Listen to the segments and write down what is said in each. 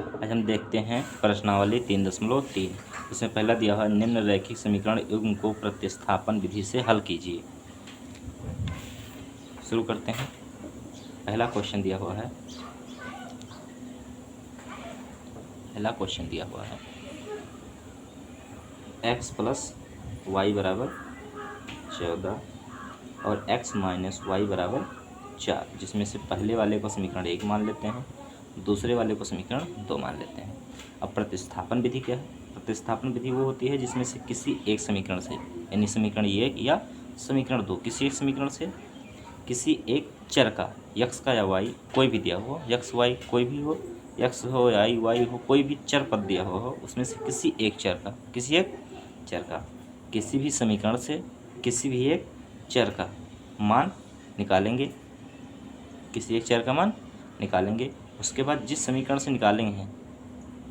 आज हम देखते हैं प्रश्नावली 3.3। इसमें पहला दिया हुआ निम्न रैखिक समीकरण युग्म को प्रतिस्थापन विधि से हल कीजिए। शुरू करते हैं। पहला क्वेश्चन दिया हुआ है x प्लस वाई बराबर 14 और x माइनस वाई बराबर 4, जिसमें से पहले वाले को समीकरण 1 मान लेते हैं, दूसरे वाले को समीकरण 2 मान लेते हैं। अब प्रतिस्थापन विधि क्या है? प्रतिस्थापन विधि वो होती है जिसमें से किसी एक समीकरण से, यानी समीकरण 1 या समीकरण 2, किसी एक समीकरण से किसी एक चर का, यक्स का या वाई कोई भी दिया हो, यक्स वाई कोई भी हो, यक्स हो या वाई हो, कोई भी चर पद दिया हो उसमें से किसी एक चर का, किसी भी समीकरण से किसी भी एक चर का मान निकालेंगे, उसके बाद जिस समीकरण से निकालेंगे हैं,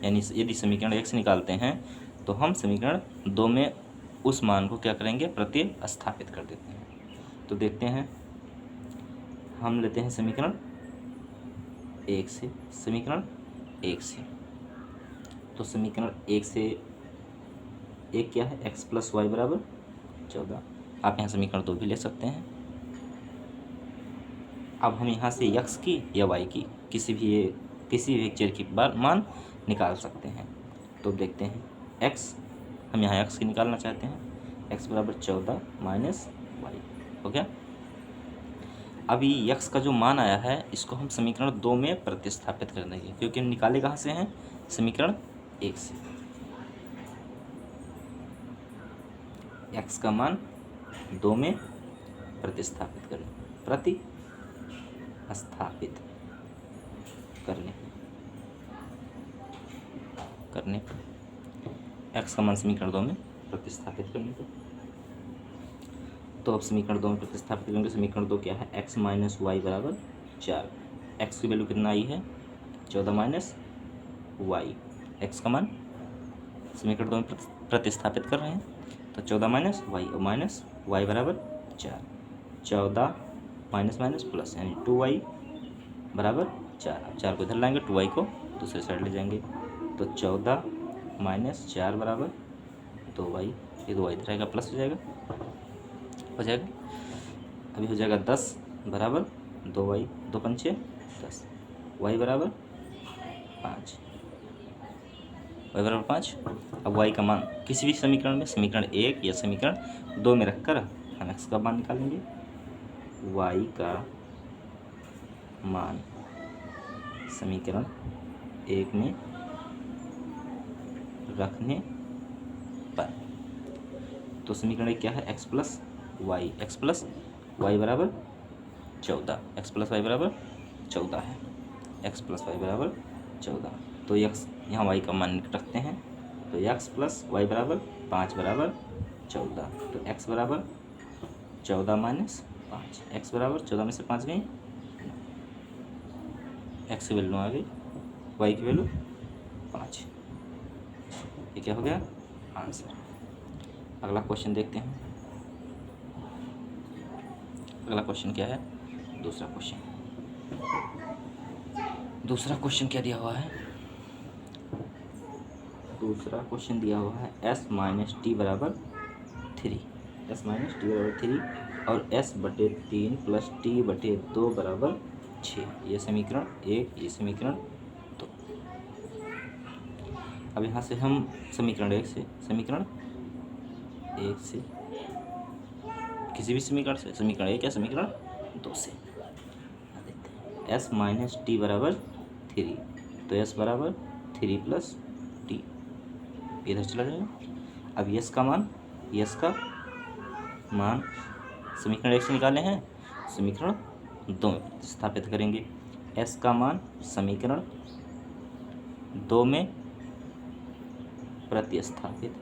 यानी यदि समीकरण 1 से निकालते हैं तो हम समीकरण 2 में उस मान को क्या करेंगे, प्रतिस्थापित कर देते हैं। तो देखते हैं, हम लेते हैं समीकरण 1 से, तो समीकरण 1 से एक क्या है, x प्लस वाई बराबर 14। आप यहाँ समीकरण 2 भी ले सकते हैं। अब हम यहाँ से x की या y की किसी भी एक चर की मान निकाल सकते हैं। तो देखते हैं, x हम यहाँ x की निकालना चाहते हैं, x बराबर 14 माइनस वाई हो गया। अभी x का जो मान आया है इसको हम समीकरण 2 में प्रतिस्थापित कर देंगे, क्योंकि हम निकाले कहाँ से हैं, समीकरण 1 से। x का मान 2 में प्रतिस्थापित करने पर x का मान समीकरण 2 में प्रतिस्थापित करने पर, तो अब समीकरण 2 में प्रतिस्थापित करेंगे। समीकरण 2 क्या है, x माइनस वाई बराबर 4। x की वैल्यू कितना आई है, 14 माइनस वाई। x का मान समीकरण 2 में प्रतिस्थापित कर रहे हैं, तो 14 माइनस वाई और माइनस वाई बराबर 4। 14 माइनस माइनस प्लस, यानी 2y बराबर 4। अब 4 को इधर लाएंगे, 2y को दूसरे साइड ले जाएंगे, तो 14 माइनस 4 बराबर 2y। ये 2y इधर आएगा, प्लस हो जाएगा। अभी हो जाएगा 10 बराबर 2y, 2 पंचे 10, y बराबर 5। अब y का मान किसी भी समीकरण में, समीकरण 1 या समीकरण 2 में रखकर हम x का मान निकालेंगे। y का मान समीकरण 1 में रखने पर, तो समीकरण 1 क्या है, x प्लस वाई बराबर 14, है, तो x यहाँ y का मान रखते हैं, तो x प्लस वाई बराबर 5 बराबर 14, तो x बराबर 14 माइनस 5, x बराबर 14 में से 5 गई, x की वैल्यू आ गई, y की वैल्यू 5। ये क्या हो गया, आंसर। अगला क्वेश्चन देखते हैं। अगला क्वेश्चन क्या है, दूसरा क्वेश्चन क्या दिया हुआ है, दूसरा क्वेश्चन दिया हुआ है s माइनस टी बराबर 3, और s/3 प्लस t/2 बराबर 6। ये समीकरण 1, ये समीकरण 2। अब यहाँ से हम समीकरण 1 से किसी भी समीकरण से, समीकरण 1 या समीकरण 2 से देखते हैं। s माइनस टी बराबर 3, तो s बराबर 3 प्लस टी, इधर चला जाएगा। अब यस का मान समीकरण 1 से निकाले हैं, समीकरण 2 में प्रतिस्थापित करेंगे। s का मान समीकरण 2 में प्रतिस्थापित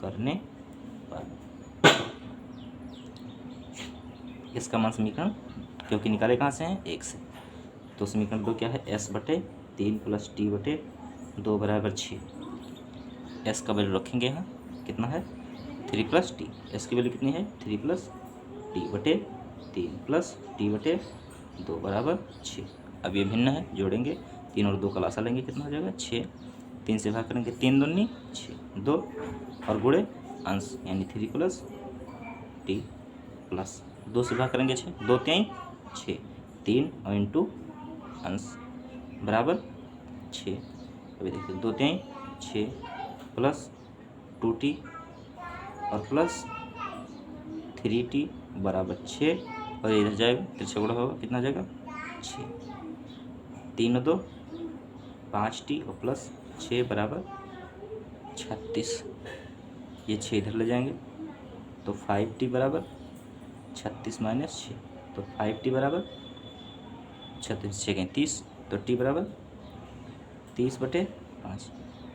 करने पर इसका मान समीकरण, क्योंकि निकाले कहाँ से हैं, 1 से, तो समीकरण 2 क्या है, s/3 प्लस t/2 बराबर 6। s का वैल्यू रखेंगे यहाँ, कितना है, 3 प्लस टी। s की वैल्यू कितनी है, 3 प्लस t/3 प्लस t/2 2 बराबर 6। अब ये भिन्न है, जोड़ेंगे 3 और 2 का लासा लेंगे, कितना हो जाएगा 6। 3 से भाग करेंगे 3 दूनी 6, 2 और गुणे अंश यानी 3 प्लस टी प्लस 2 से भाग करेंगे 6, 2 3 6, 3 और इंटू अंश बराबर 6। अभी देखिए 2 3 6 प्लस 2t और प्लस 3t बराबर 6 और इधर जाएगा तिरछा गुणा होगा, कितना जाएगा 6। 3 और 2 5t और प्लस 6 बराबर 36। ये 6 इधर ले जाएंगे तो 5t बराबर 36 माइनस 6, तो 5t बराबर 36 6 30, तो t बराबर 30/5।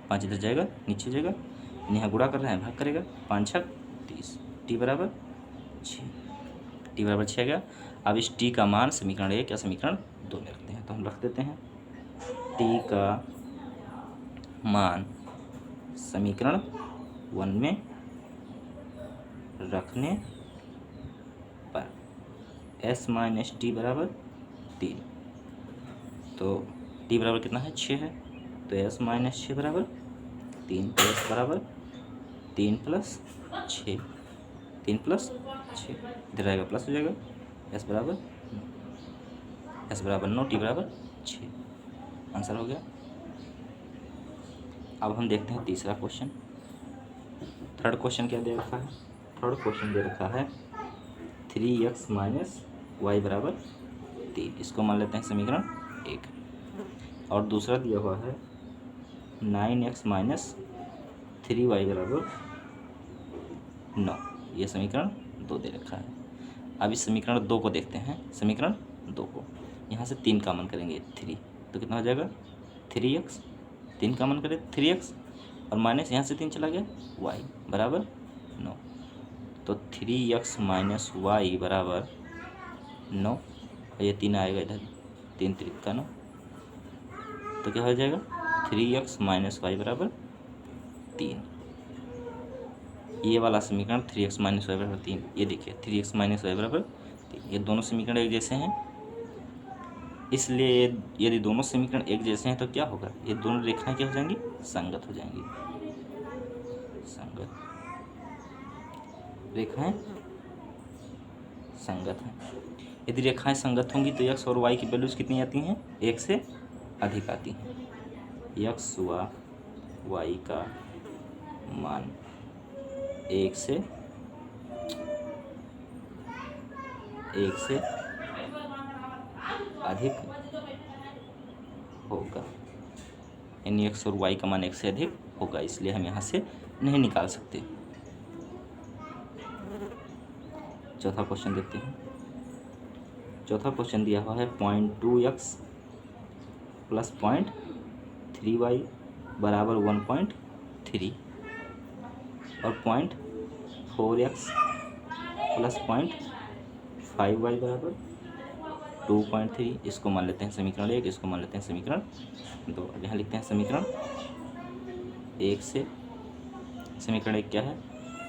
5 इधर जाएगा नीचे जाएगा, यहाँ गुणा कर रहे हैं भाग करेगा, 5 6 30, t बराबर 6। t बराबर 6 गया। अब इस t का मान समीकरण 1 या समीकरण 2 में रखते हैं, तो हम रख देते हैं t का मान समीकरण 1 में रखने पर s माइनस टी बराबर 3, तो t बराबर कितना है 6 है, तो s माइनस 6 बराबर 3, तो s बराबर 3 प्लस 6, 3 प्लस 6 इधर आएगा प्लस हो जाएगा, s बराबर 9, t बराबर 6। आंसर हो गया। अब हम देखते हैं तीसरा क्वेश्चन। थर्ड क्वेश्चन क्या दे रखा है? थर्ड क्वेश्चन दे रखा है 3x माइनस वाई बराबर 3, इसको मान लेते हैं समीकरण 1। और दूसरा दिया हुआ है 9x माइनस 3y बराबर 9, ये समीकरण 2 दे रखा है। अब इस समीकरण 2 को देखते हैं, समीकरण 2 को यहाँ से 3 कॉमन करेंगे 3, तो कितना हो जाएगा 3x, 3 कॉमन करें 3x और माइनस यहाँ से 3 चला गया y बराबर 9, तो 3x माइनस वाई बराबर 9, और ये 3 आएगा इधर, 3 3 का 9, तो क्या हो जाएगा 3x माइनस वाई बराबर 3। ये वाला समीकरण 3x माइनस वाई बराबर 3, ये देखिए 3x माइनस वाई बराबर 3, ये दोनों समीकरण एक जैसे हैं, इसलिए यदि दोनों समीकरण एक जैसे हैं तो क्या होगा, ये दोनों रेखाएं क्या हो जाएंगी, संगत हो जाएंगी। संगत रेखाएं संगत हैं। यदि रेखाएं संगत होंगी तो x और y की वैल्यूज कितनी आती हैं, 1 से अधिक आती हैं। x व y का मान 1 से अधिक होगा, यानी x और y का मान 1 से अधिक होगा, इसलिए हम यहाँ से नहीं निकाल सकते। चौथा क्वेश्चन देखते हैं। चौथा क्वेश्चन दिया हुआ है 0.2x प्लस 0.3y बराबर 1.3 और 0.4x प्लस 0.5y बराबर 2.3, इसको मान लेते हैं समीकरण 1, इसको मान लेते हैं समीकरण 2। अब यहाँ लिखते हैं समीकरण 1 से, समीकरण 1 क्या है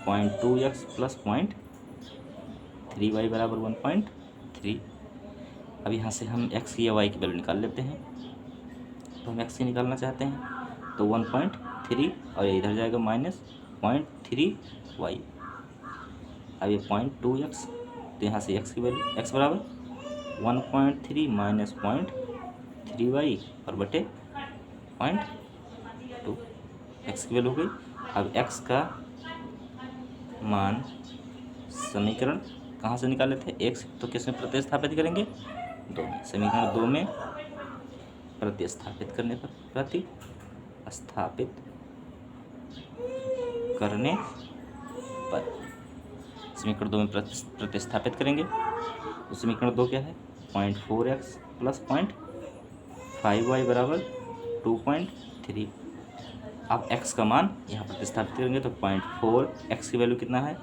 0.2x प्लस 0.3y बराबर 1.3। अब यहाँ से हम x की या y की वैल्यू निकाल लेते हैं, तो हम x की निकालना चाहते हैं तो 1.3 और इधर जाएगा माइनस 0.3y। अब ये 0.2x, तो यहाँ से x की वैल्यू x बराबर 1.3 माइनस 0.3y और बटे 0.2, x की वैल्यू हो गई। अब x का मान समीकरण कहाँ से निकाले थे, x तो किस में प्रतिस्थापित करेंगे, 2 में। समीकरण 2 में प्रतिस्थापित करने पर समीकरण 2 में प्रतिस्थापित करेंगे, तो समीकरण 2 क्या है 0.4x प्लस 0.5y बराबर 2.3। अब x का मान यहाँ प्रतिस्थापित करेंगे तो 0.4, x की वैल्यू कितना है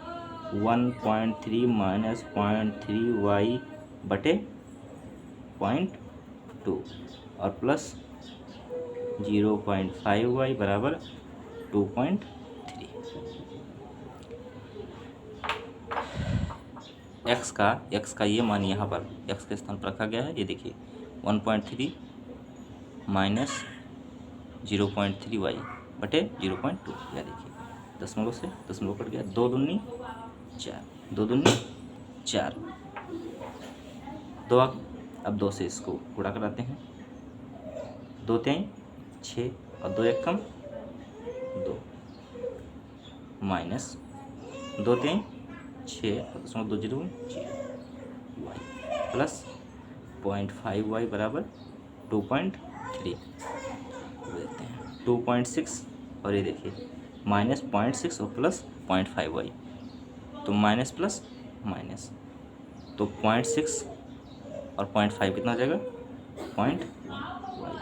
1.3 माइनस 0.3y बटे 0.2 और प्लस 0.5y बराबर 2.3। एक्स का ये मान यहाँ पर एक्स के स्थान पर रखा गया है। ये देखिए 1.3 माइनस 0.3 वाई बटे 0.2। या देखिए दशमलव से दशमलव कट गया, 2 दूनी 4, 2 दूनी 4, 2। अब 2 से इसको गुणा कराते हैं, 2 3 6 और 2 1 कम 2 माइनस 2 3 6 और दशमलव 2 0 वाई प्लस 0.5 वाई बराबर 2.3 देखते हैं 2.6 और ये देखिए माइनस 0.6 और प्लस 0.5 वाई, तो माइनस प्लस माइनस, तो 0.6 और 0.5 कितना हो जाएगा 0.1 वाई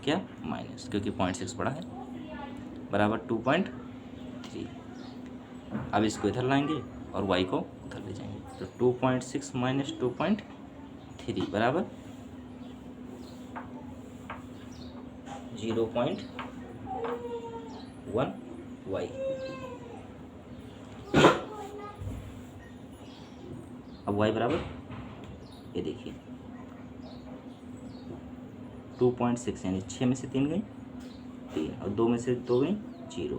क्या माइनस, क्योंकि 0.6 बड़ा है बराबर 2.3। अब इसको इधर लाएंगे और y को उधर ले जाएंगे, तो 2.6 माइनस 2.3 बराबर 0.1 y। अब y बराबर ये देखिए 2.6 यानी 6 में से 3 गई 3 और 2 में से 2 गई 0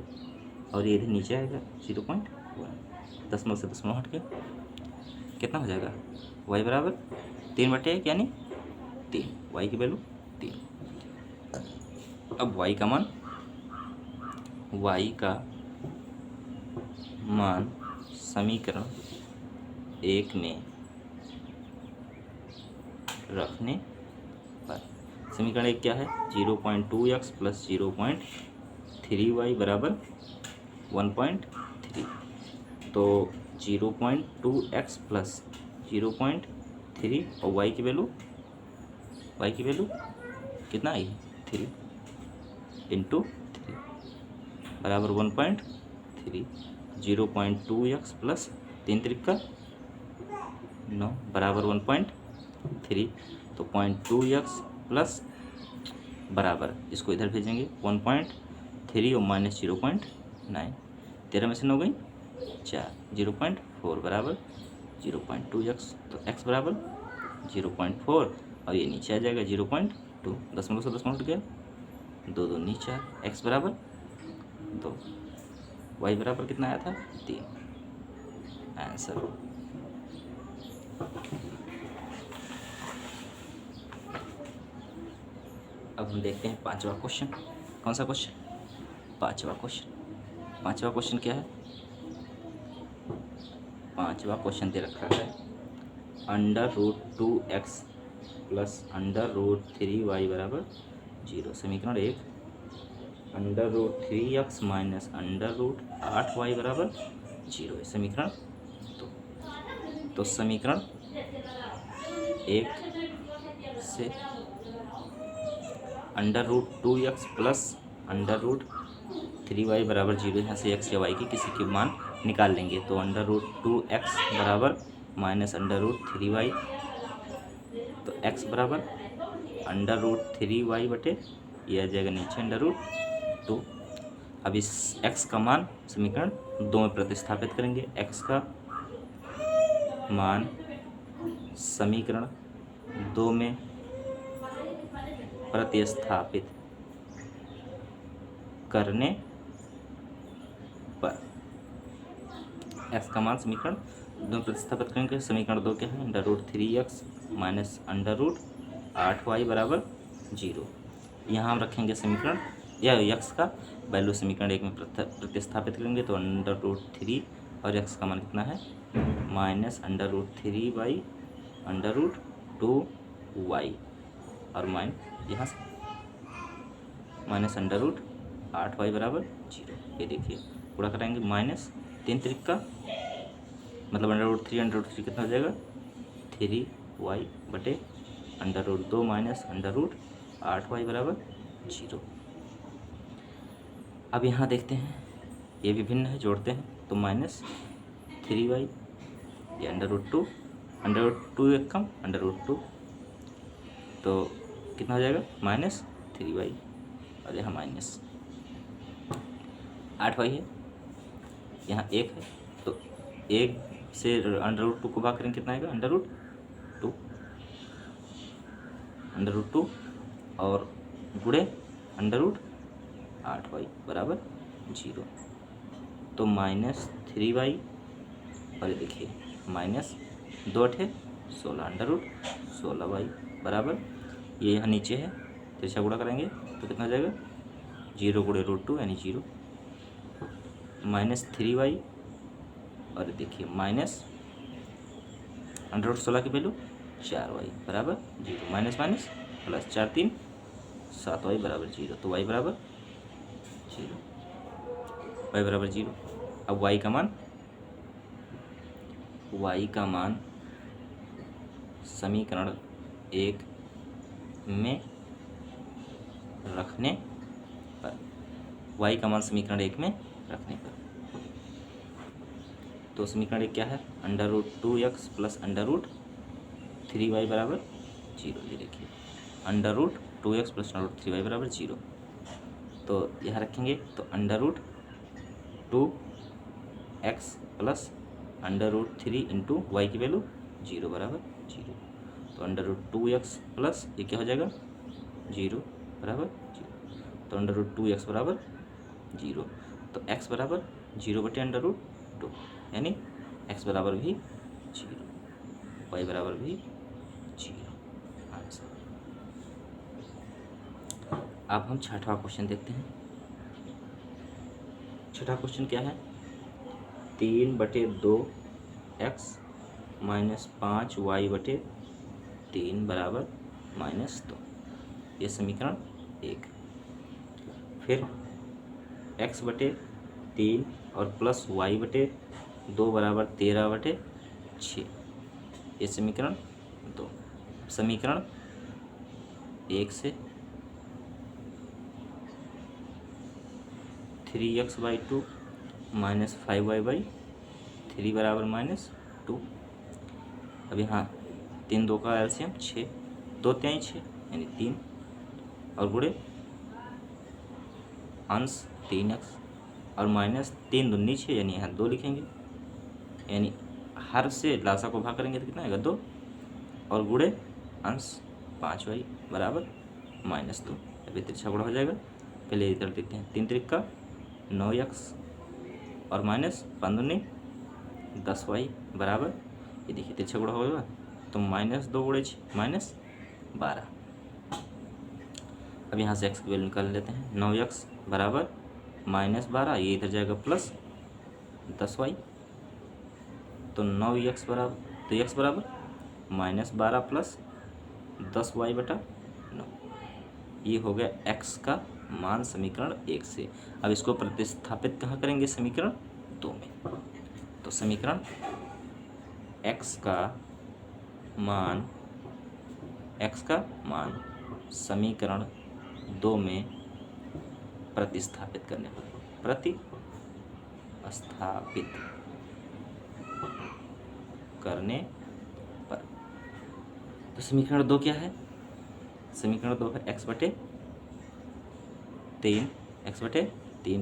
और ये इधर नीचे आएगा 0.1, दशमलव से दशमलव हट के कितना हो जाएगा y बराबर 3/1 यानी 3, y की वैल्यू 3। अब y का मान समीकरण 1 में रखने पर समीकरण 1 क्या है 0.2x प्लस 0.3y बराबर 1.3, तो 0.2x प्लस 0.3 और y की वैल्यू कितना आई 3 इंटू 3 बराबर 1.3, 0.2x प्लस 3 3 9 बराबर 1.3, तो 0.2x प्लस बराबर इसको इधर भेजेंगे 1.3 और माइनस 0.9, 13 में से 9 गई 4, 0.4 बराबर 0.2x, तो x बराबर 0.4 और ये नीचे आ जाएगा 0.2, दशमलव से दशमलव हट गया 2 2 नीचे, x बराबर 2, y बराबर कितना आया था 3। आंसर अब हम देखते हैं 5वां क्वेश्चन। कौन सा क्वेश्चन 5वां क्वेश्चन क्या है 5वां क्वेश्चन दे रखा है √2x प्लस √3y बराबर 0। समीकरण 1 √3x माइनस √8y बराबर 0 है समीकरण 2। तो समीकरण 1 से √2x प्लस √3y बराबर 0 यहाँ से x या y की किसी की मान निकाल लेंगे, तो √2x बराबर माइनस √3y, तो x बराबर √3y बटे ये आ जाएगा नीचे √2। अब इस x का मान समीकरण 2 में प्रतिस्थापित करेंगे, x का मान समीकरण 2 में प्रतिस्थापित करने पर x का मान समीकरण 2 में प्रतिस्थापित करेंगे। समीकरण 2 क्या है √3x माइनस √8y बराबर 0। यहाँ हम रखेंगे समीकरण या x का वैल्यू समीकरण 1 में प्रतिस्थापित करेंगे, तो √3 और x का मान कितना है माइनस √3 बाई √2y और यहाँ से माइनस √8y बराबर 0। ये देखिए पूरा कराएंगे माइनस 3 3 मतलब √3 कितना हो जाएगा 3y बटे √2 माइनस √8y बराबर 0। अब यहाँ देखते हैं ये विभिन्न है, जोड़ते हैं तो माइनस 3y ये √2 एक कम √2, तो कितना हो जाएगा माइनस 3y और यहाँ माइनस 8y है, यहाँ 1 है तो 1 से अंडर रूट 2 को भाग करेंगे कितना आएगा, अंडर रूट 2 और गुणे अंडर रूट 8y बराबर 0। तो -3y और ये देखिए -2×8=16 अंडर रूट 16y बराबर, ये यहाँ नीचे है तिरछा गुणा करेंगे तो कितना हो जाएगा, 0×√2 यानी 0, -3y और देखिए अंडर रूट 16 की वैल्यू 4y बराबर 0, माइनस माइनस प्लस 4 3 7y बराबर 0। तो y बराबर 0। अब y का मान समीकरण 1 में रखने पर, तो समीकरण 1 क्या है, under root 2x plus under root 3y बराबर 0। ये देखिए under root 2x plus under root 3y बराबर 0। तो यहाँ रखेंगे तो under root 2x plus under root 3 into y की वैल्यू 0 बराबर 0। तो अंडर रूट 2x प्लस ये क्या हो जाएगा, 0 बराबर 0। तो अंडर रूट 2x बराबर 0। तो x बराबर 0/√2 यानी x बराबर भी 0, y बराबर भी 0 आंसर। अब हम छठवां क्वेश्चन देखते हैं। छठा क्वेश्चन क्या है, 3/2x माइनस 5y/3 बराबर -2, ये समीकरण 1। फिर x/3 और प्लस y/2 बराबर 13/6, ये समीकरण 2। समीकरण 1 से 3x/2 माइनस 5y/3 बराबर -2। अब यहाँ 3 2 का एलसीएम 6, 2 3 6 यानी 3 और गुणे अंश 3x और -3 दूनी 6 यानी यहाँ 2 लिखेंगे, यानी हर से लासा को भाग करेंगे तो कितना आएगा 2 और गुणे अंश 5y बराबर -2। अभी तिरछा गुणा हो जाएगा, पहले इधर देखते हैं, 3 3 का 9x और -5 दूनी 10y बराबर, ये देखिए तिरछा गुणा होगा तो -2 गुणे 6 -12। अब यहाँ से x की वैल्यू निकाल लेते हैं, 9x बराबर -12, ये इधर जाएगा प्लस 10y, तो 9x बराबर, तो x बराबर -12 प्लस 10y/9, ये हो गया x का मान समीकरण 1 से। अब इसको प्रतिस्थापित कहाँ करेंगे, समीकरण 2 में। तो समीकरण x का मान समीकरण 2 में प्रतिस्थापित करने पर, तो समीकरण 2 क्या है, समीकरण 2 है x/3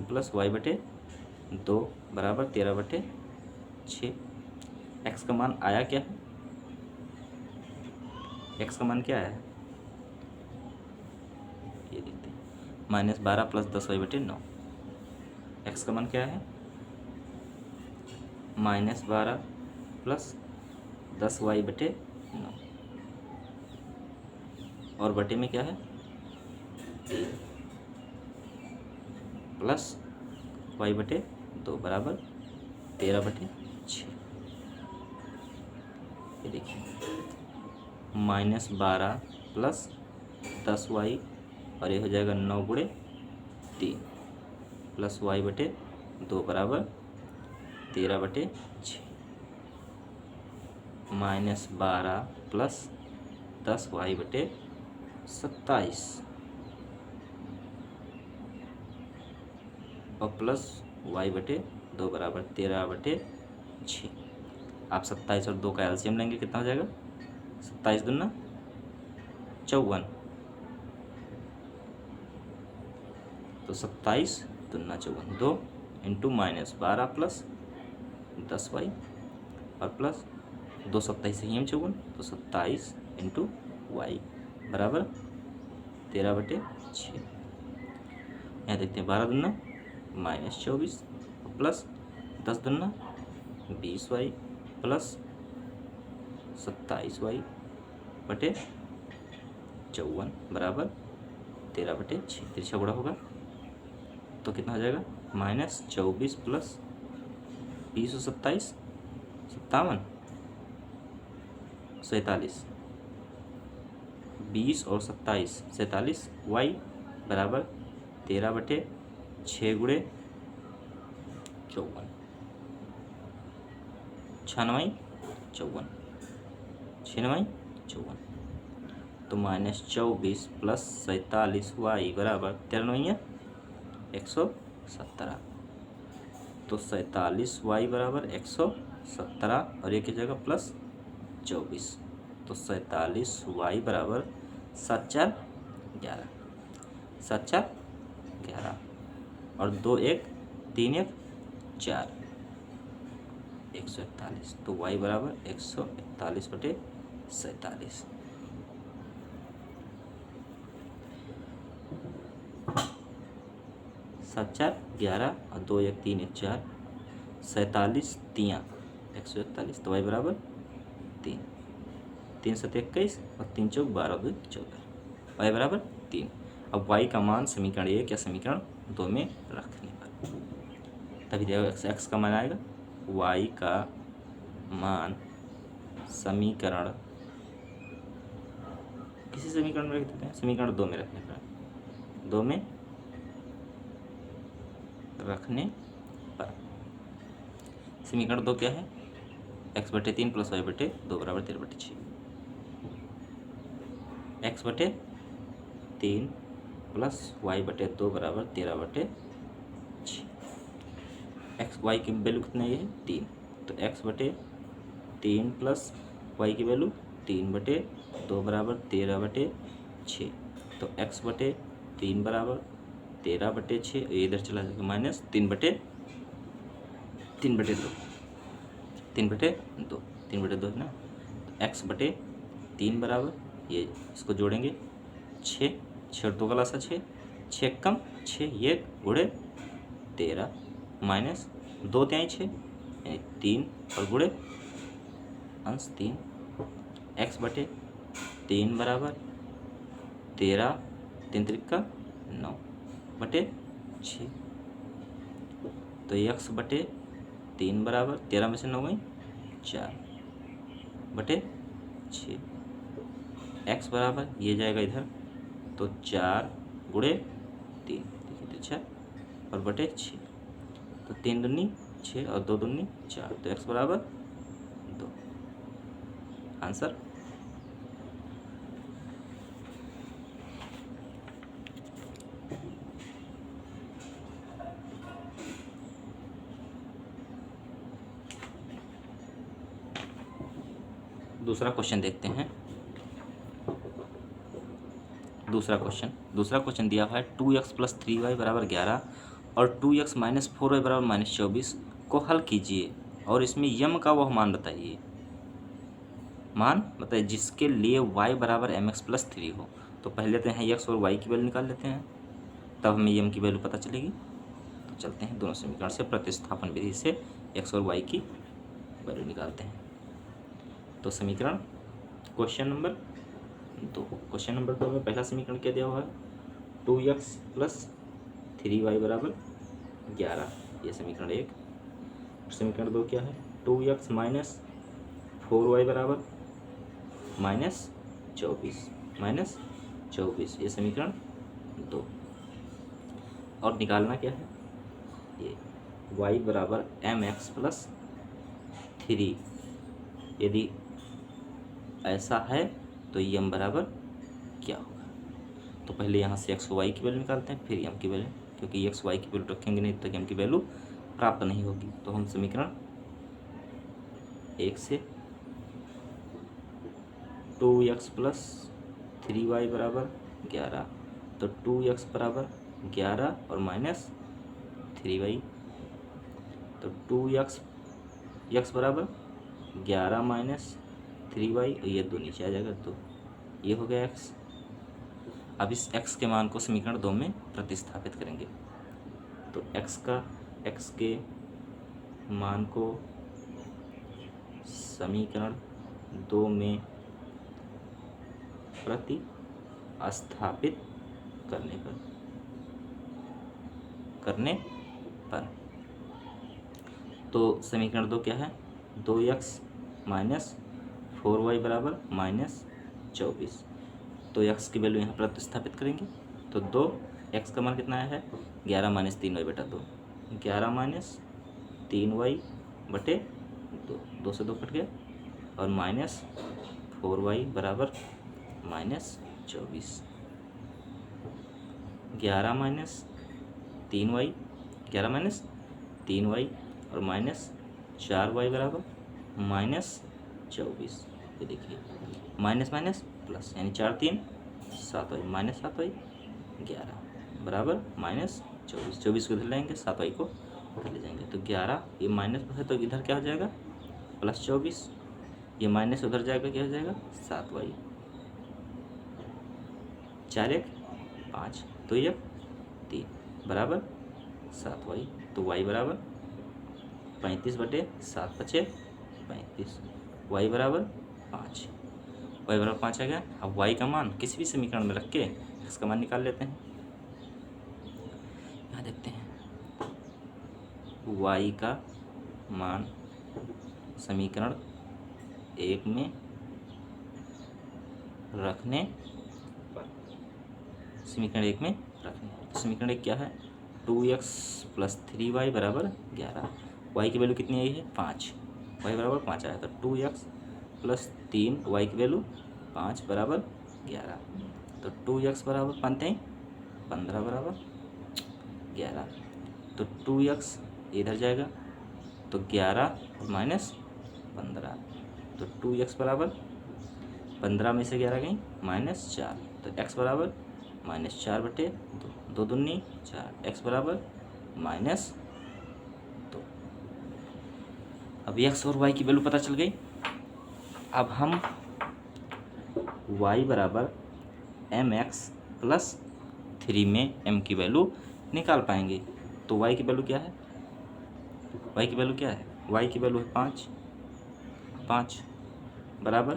प्लस y/2 बराबर 13/6। x का मान आया क्या है, x का मान क्या है, ये देखते हैं, -12 प्लस 10y/9। x का मान क्या है, -12 प्लस 10y/9 और बटे में क्या है 3 प्लस y/2 बराबर 13/6। ये देखिए -12 प्लस 10y और ये हो जाएगा 9 गुणे 3 प्लस y/2 बराबर 13/6, -12 प्लस 10y/27 और प्लस y/2 बराबर 13/6। आप 27 और 2 का एलसीएम लेंगे, कितना हो जाएगा, 27 दूना 54, तो 27 दूना 54, 2 इंटू -12 प्लस 10y और प्लस 2 27 ही 54, तो 27 इंटू वाई बराबर 13/6। यहाँ देखते हैं 12 दूना -24 प्लस 10 दूना 20y प्लस 27y/54 बराबर 13/6। तिरछा गुणा होगा तो कितना हो जाएगा, -24 प्लस 20 और 27 57 47, 20 और 27 47 y बराबर 13/6 गुणे 54, 6×9 54, 6×9 54, तो -24 प्लस 47y बराबर 13×9 117, तो 47y बराबर 117 और एक की जगह प्लस 24, तो 47y बराबर 7×4 11, 7×4 11 और 2×1 3×1 4 141, तो y बराबर 141/47। 7×4 11 और 2×1 3×1 4 47 3 141, तो y बराबर 3, 3×7 21 और 3×4 12 2 14, y बराबर 3। अब y का मान समीकरण 1 या समीकरण 2 में रखने पर तभी देखो x का मान आएगा, y का मान समीकरण किसी समीकरण में रख देते हैं, समीकरण 2 में रखने पर, 2 में रखने पर समीकरण 2 क्या है, x/3 प्लस y/2 बराबर 13/6, x/3 प्लस y/2 बराबर 13/6। y की वैल्यू कितना है, 3, तो x/3 प्लस y की वैल्यू 3/2 बराबर 13/6, तो x/3 बराबर 13/6, ये इधर चला जाएगा माइनस 3/2 है ना, तो x/3 बराबर ये इसको जोड़ेंगे 6 6 2 गला सा 6 6 कम 6 1 गुणे 13 माइनस 2 त्याई 6 यानी 3 और गुणे अंश 3, x/3 बराबर 13 3 त्रिका 9/6, तो x/3 बराबर 13 में से 9 गई 4/6, x बराबर ये जाएगा इधर तो 4 गुणे 3 देखिए 6 और बटे 6, तो 3 दूनी 6 और 2 दूनी 4, तो x बराबर 2, आंसर। दूसरा क्वेश्चन देखते हैं। दूसरा क्वेश्चन दिया हुआ है 2x + 3y बराबर 11 और 2x - 4y बराबर -24 को हल कीजिए और इसमें यम का वह मान बताइए। मान बताइए जिसके लिए y बराबर mx + 3 हो। तो पहले तो यहाँ x और y की वैल्यू निकाल लेते हैं, तब हमें यम की वैल्यू पता चलेगी। तो चलते हैं दोनों समीकरण से प्रतिस्थापन विधि से x और y की वैल्यू निकालते हैं। तो समीकरण क्वेश्चन नंबर 2 में पहला समीकरण क्या दिया हुआ है, 2x + 3y बराबर 11, ये समीकरण 1। समीकरण 2 क्या है, 2x - 4y बराबर -24, ये समीकरण 2। और निकालना क्या है, ये y बराबर mx + 3, यदि ऐसा है तो यम बराबर क्या होगा। तो पहले यहाँ से x y की वैल्यू निकालते हैं, फिर यम की वैल्यू, क्योंकि x y की वैल्यू रखेंगे नहीं तो यम की वैल्यू प्राप्त नहीं होगी। तो हम समीकरण 1 से 2x + 3y बराबर 11, तो 2x बराबर 11 और -3y, तो 2x बराबर 11 माइनस 3y, ये 2 नीचे आ जाएगा, तो ये हो गया x। अब इस x के मान को समीकरण 2 में प्रतिस्थापित करेंगे, तो x के मान को समीकरण 2 में प्रतिस्थापित करने पर तो समीकरण 2 क्या है, 2x माइनस 4y बराबर माइनस 24। तो x की वैल्यू यहाँ प्रतिस्थापित करेंगे, तो 2x का मान कितना आया है, 11 माइनस 3y बटा 2, 11 माइनस 3y बटे 2, 2 से 2 कट गया, और माइनस 4y बराबर minus 24। 11 minus 3y, 11 minus 3y और माइनस 4y बराबर माइनस 24। ये देखिए माइनस माइनस प्लस, यानी 4 3 7y, माइनस 7y 11 बराबर माइनस 24। 24 को इधर लाएंगे, 7y को इधर ले जाएंगे, तो 11 ये माइनस है तो इधर क्या हो जाएगा प्लस 24, ये माइनस उधर जाएगा क्या हो जाएगा 7y, 4 1 5 2 1 3 बराबर 7y। तो y बराबर 35 बटे 7 बचे 35, y बराबर 5, y बराबर 5 आ गया। अब y का मान किसी भी समीकरण में रख के x का मान निकाल लेते हैं। यहाँ देखते हैं y का मान समीकरण 1 में रखने पर, समीकरण 1 में रखने, समीकरण 1 क्या है, 2x प्लस 3y बराबर 11, y की वैल्यू कितनी आई है 5, y बराबर 5 आया, तो 2x प्लस 3y की वैल्यू 5 बराबर 11, तो 2x बराबर बनते हैं 15 बराबर 11, तो 2x इधर जाएगा, तो 11 माइनस 15, तो 2x बराबर 15 में से 11 गई माइनस 4, तो x बराबर माइनस 4 बटे 2, 2 दूनी 4, x बराबर माइनस 2। अब x और y की वैल्यू पता चल गई। अब हम y बराबर mx प्लस 3 में m की वैल्यू निकाल पाएंगे। तो y की वैल्यू क्या है, y की वैल्यू क्या है, y की वैल्यू है 5 बराबर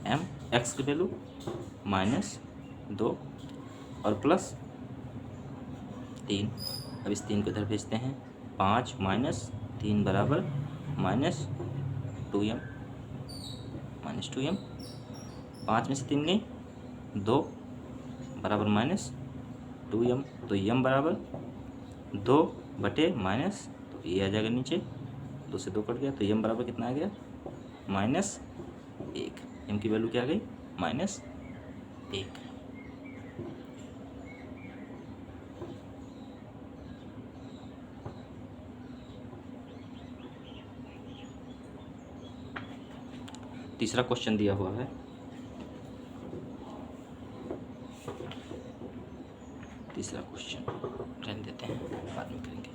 m, x की वैल्यू माइनस 2 और प्लस 3। अब इस 3 को इधर भेजते हैं, 5 माइनस 3 बराबर माइनस 2m, माइनस 2m, 5 में से 3 गई 2 बराबर माइनस 2m, तो m बराबर 2 बटे माइनस, तो ये आ जाएगा नीचे, 2 से 2 कट गया, तो m बराबर कितना आ गया माइनस 1, m की वैल्यू क्या आ गई माइनस 1। तीसरा क्वेश्चन दिया हुआ है, तीसरा क्वेश्चन रहने देते हैं, बाद में करेंगे।